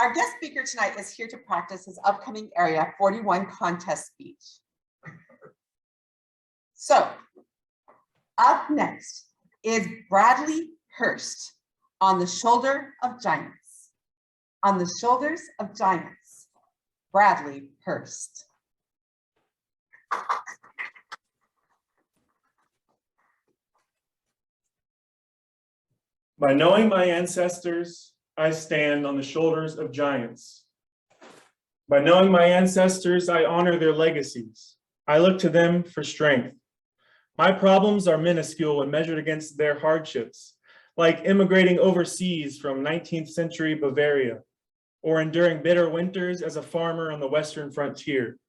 Our guest speaker tonight is here to practice his upcoming Area 41 contest speech. So, up next is Bradley Hurst, On the Shoulder of Giants. On the Shoulders of Giants, Bradley Hurst. By knowing my ancestors, I stand on the shoulders of giants. By knowing my ancestors, I honor their legacies. I look to them for strength. My problems are minuscule when measured against their hardships, like immigrating overseas from 19th century Bavaria, or enduring bitter winters as a farmer on the Western frontier,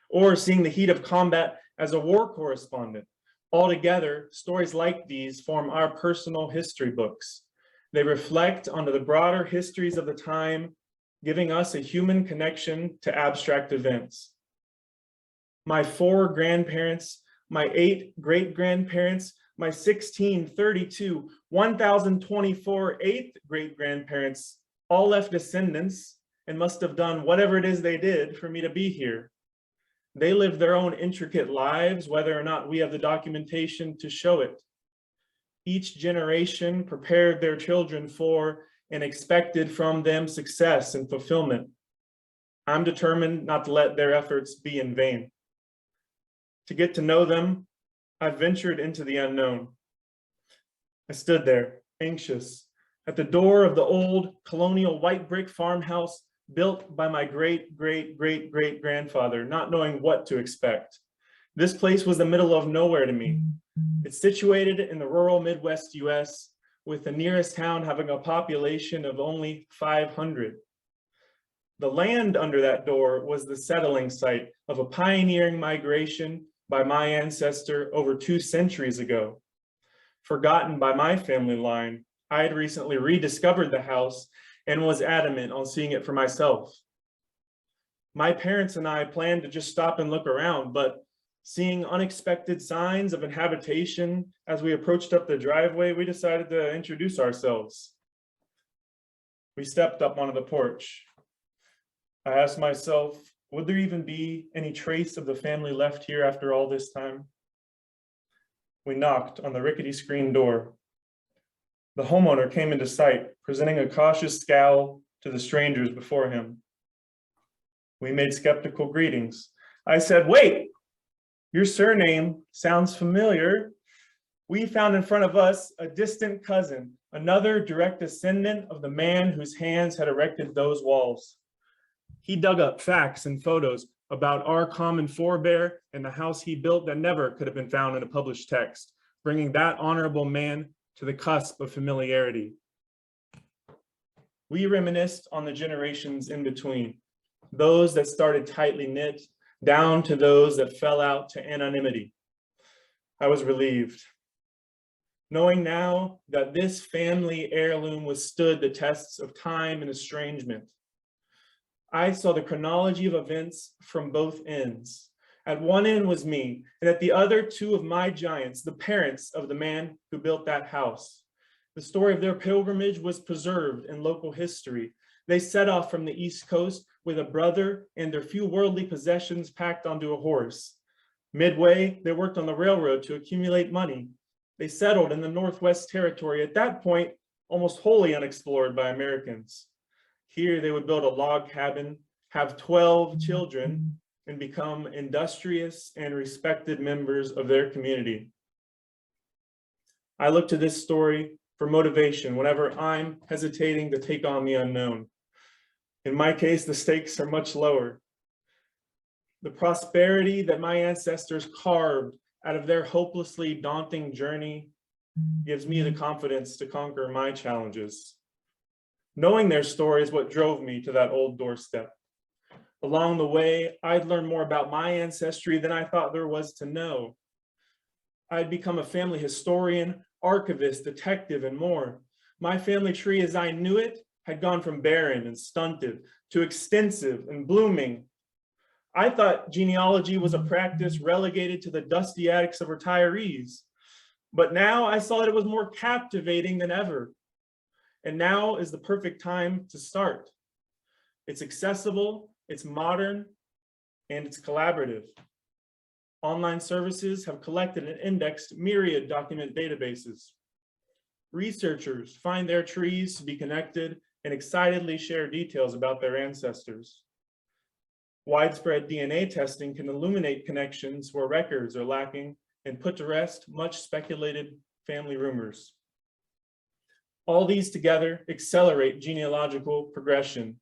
or seeing the heat of combat as a war correspondent. Altogether, stories like these form our personal history books. They reflect onto the broader histories of the time, giving us a human connection to abstract events. My 4 grandparents, my 8 great-grandparents, my 1632, 1,024 eighth great-grandparents all left descendants and must have done whatever it is they did for me to be here. They lived their own intricate lives, whether or not we have the documentation to show it. Each generation prepared their children for and expected from them success and fulfillment. I'm determined not to let their efforts be in vain. To get to know them, I ventured into the unknown. I stood there, anxious, at the door of the old colonial white brick farmhouse built by my great-great-great-great-grandfather, not knowing what to expect. This place was the middle of nowhere to me. It's situated in the rural Midwest US, with the nearest town having a population of only 500. The land under that door was the settling site of a pioneering migration by my ancestor over 2 centuries ago. Forgotten by my family line, I had recently rediscovered the house and was adamant on seeing it for myself. My parents and I planned to just stop and look around, but seeing unexpected signs of inhabitation as we approached up the driveway, we decided to introduce ourselves. We stepped up onto the porch. I asked myself, would there even be any trace of the family left here after all this time? We knocked on the rickety screen door. The homeowner came into sight, presenting a cautious scowl to the strangers before him. We made skeptical greetings. I said, wait, your surname sounds familiar. We found in front of us a distant cousin, another direct descendant of the man whose hands had erected those walls. He dug up facts and photos about our common forebear and the house he built that never could have been found in a published text, bringing that honorable man to the cusp of familiarity. We reminisced on the generations in between, those that started tightly knit, down to those that fell out to anonymity. I was relieved, knowing now that this family heirloom withstood the tests of time and estrangement. I saw the chronology of events from both ends. At one end was me, and at the other 2 of my giants, the parents of the man who built that house. The story of their pilgrimage was preserved in local history. They set off from the East Coast with a brother and their few worldly possessions packed onto a horse. Midway, they worked on the railroad to accumulate money. They settled in the Northwest Territory, at that point, almost wholly unexplored by Americans. Here, they would build a log cabin, have 12 children, and become industrious and respected members of their community. I look to this story for motivation whenever I'm hesitating to take on the unknown. In my case, the stakes are much lower. The prosperity that my ancestors carved out of their hopelessly daunting journey gives me the confidence to conquer my challenges. Knowing their story is what drove me to that old doorstep. Along the way, I'd learned more about my ancestry than I thought there was to know. I'd become a family historian, archivist, detective, and more. My family tree as I knew it had gone from barren and stunted to extensive and blooming. I thought genealogy was a practice relegated to the dusty attics of retirees, but now I saw that it was more captivating than ever. And now is the perfect time to start. It's accessible, it's modern, and it's collaborative. Online services have collected and indexed myriad document databases. Researchers find their trees to be connected and excitedly share details about their ancestors. Widespread DNA testing can illuminate connections where records are lacking and put to rest much speculated family rumors. All these together accelerate genealogical progression.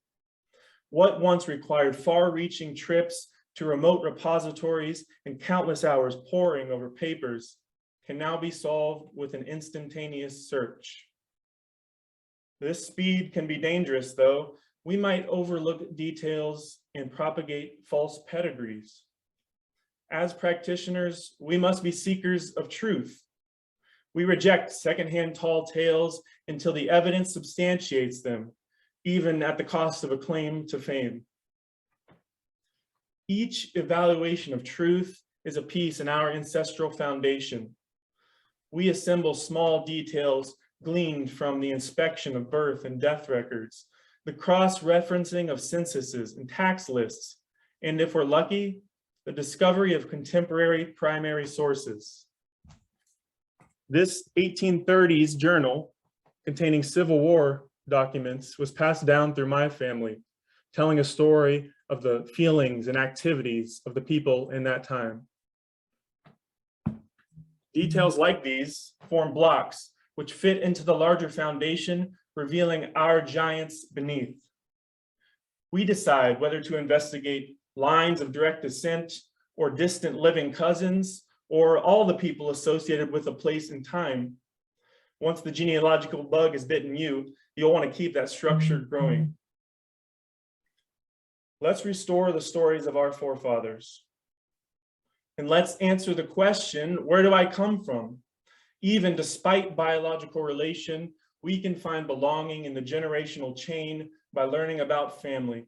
What once required far-reaching trips to remote repositories and countless hours poring over papers can now be solved with an instantaneous search. This speed can be dangerous, though. We might overlook details and propagate false pedigrees. As practitioners, we must be seekers of truth. We reject secondhand tall tales until the evidence substantiates them, even at the cost of a claim to fame. Each evaluation of truth is a piece in our ancestral foundation. We assemble small details gleaned from the inspection of birth and death records, the cross-referencing of censuses and tax lists, and if we're lucky, the discovery of contemporary primary sources. This 1830s journal containing Civil War documents was passed down through my family, telling a story of the feelings and activities of the people in that time. Details like these form blocks which fit into the larger foundation, revealing our giants beneath. We decide whether to investigate lines of direct descent or distant living cousins, or all the people associated with a place and time. Once the genealogical bug has bitten you, you'll want to keep that structure growing. Let's restore the stories of our forefathers. And let's answer the question, where do I come from? Even despite biological relation, we can find belonging in the generational chain by learning about family.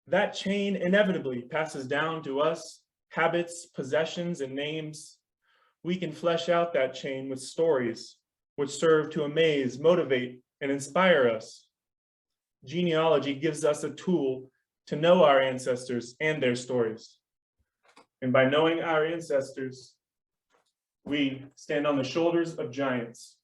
That chain inevitably passes down to us, habits, possessions, and names. We can flesh out that chain with stories which serve to amaze, motivate, and inspire us. Genealogy gives us a tool to know our ancestors and their stories. And by knowing our ancestors, we stand on the shoulders of giants.